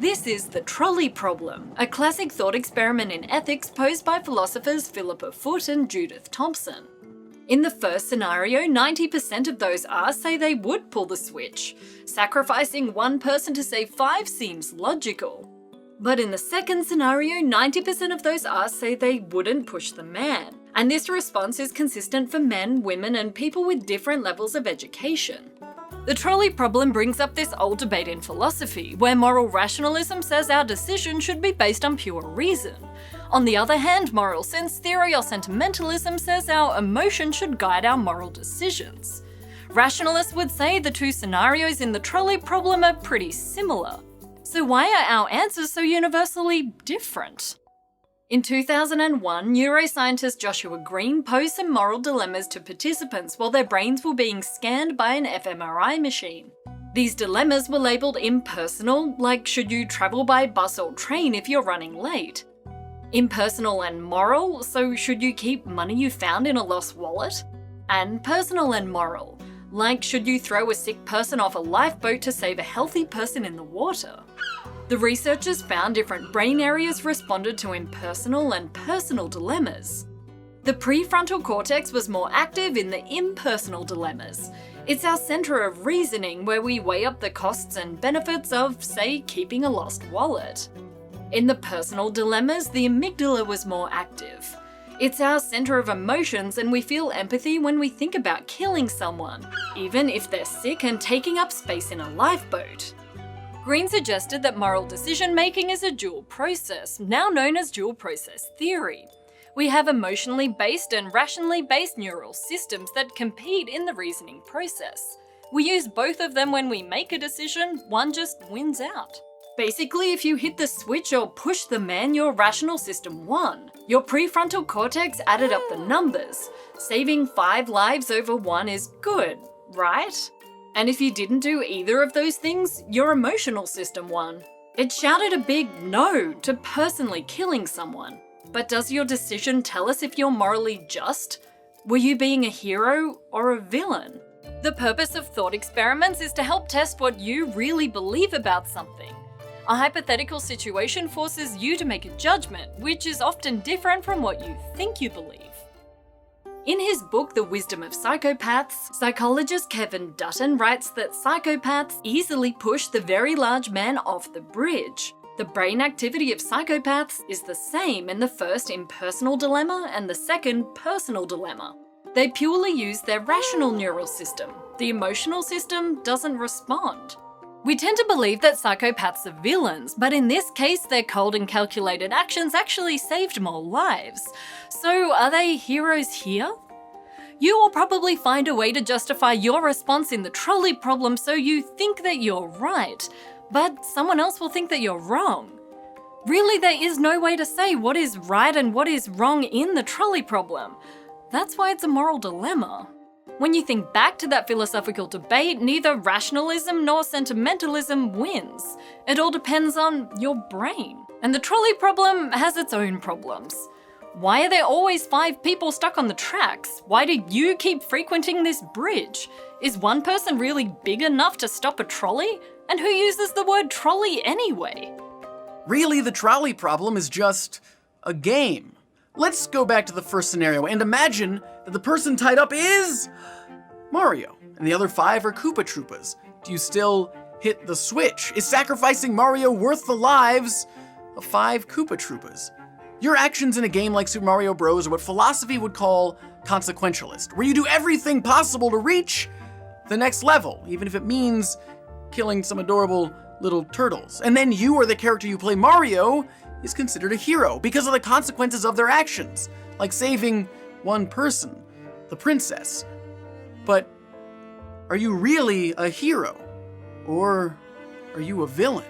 This is the trolley problem, a classic thought experiment in ethics posed by philosophers Philippa Foot and Judith Thomson. In the first scenario, 90% of those R's say they would pull the switch. Sacrificing one person to save 5 seems logical. But in the second scenario, 90% of those R's say they wouldn't push the man. And this response is consistent for men, women, and people with different levels of education. The trolley problem brings up this old debate in philosophy, where moral rationalism says our decision should be based on pure reason. On the other hand, moral sense theory or sentimentalism says our emotion should guide our moral decisions. Rationalists would say the two scenarios in the trolley problem are pretty similar. So why are our answers so universally different? In 2001, neuroscientist Joshua Green posed some moral dilemmas to participants while their brains were being scanned by an fMRI machine. These dilemmas were labelled impersonal, like should you travel by bus or train if you're running late? Impersonal and moral, so should you keep money you found in a lost wallet? And personal and moral, like should you throw a sick person off a lifeboat to save a healthy person in the water? The researchers found different brain areas responded to impersonal and personal dilemmas. The prefrontal cortex was more active in the impersonal dilemmas. It's our centre of reasoning where we weigh up the costs and benefits of, say, keeping a lost wallet. In the personal dilemmas, the amygdala was more active. It's our centre of emotions and we feel empathy when we think about killing someone, even if they're sick and taking up space in a lifeboat. Green suggested that moral decision-making is a dual process, now known as dual process theory. We have emotionally based and rationally based neural systems that compete in the reasoning process. We use both of them when we make a decision, one just wins out. Basically, if you hit the switch or push the man, your rational system won. Your prefrontal cortex added up the numbers. Saving 5 lives over 1 is good, right? And if you didn't do either of those things, your emotional system won. It shouted a big no to personally killing someone. But does your decision tell us if you're morally just? Were you being a hero or a villain? The purpose of thought experiments is to help test what you really believe about something. A hypothetical situation forces you to make a judgment, which is often different from what you think you believe. In his book, The Wisdom of Psychopaths, psychologist Kevin Dutton writes that psychopaths easily push the very large man off the bridge. The brain activity of psychopaths is the same in the first impersonal dilemma and the second personal dilemma. They purely use their rational neural system. The emotional system doesn't respond. We tend to believe that psychopaths are villains, but in this case, their cold and calculated actions actually saved more lives. So are they heroes here? You will probably find a way to justify your response in the trolley problem so you think that you're right, but someone else will think that you're wrong. Really, there is no way to say what is right and what is wrong in the trolley problem. That's why it's a moral dilemma. When you think back to that philosophical debate, neither rationalism nor sentimentalism wins. It all depends on your brain. And the trolley problem has its own problems. Why are there always 5 people stuck on the tracks? Why do you keep frequenting this bridge? Is one person really big enough to stop a trolley? And who uses the word trolley anyway? Really, the trolley problem is just a game. Let's go back to the first scenario and imagine that the person tied up is Mario, and the other 5 are Koopa Troopas. Do you still hit the switch? Is sacrificing Mario worth the lives of 5 Koopa Troopas? Your actions in a game like Super Mario Bros. Are what philosophy would call consequentialist, where you do everything possible to reach the next level, even if it means killing some adorable little turtles. And then you or the character you play, Mario, is considered a hero because of the consequences of their actions, like saving one person, the princess. But are you really a hero? Or are you a villain?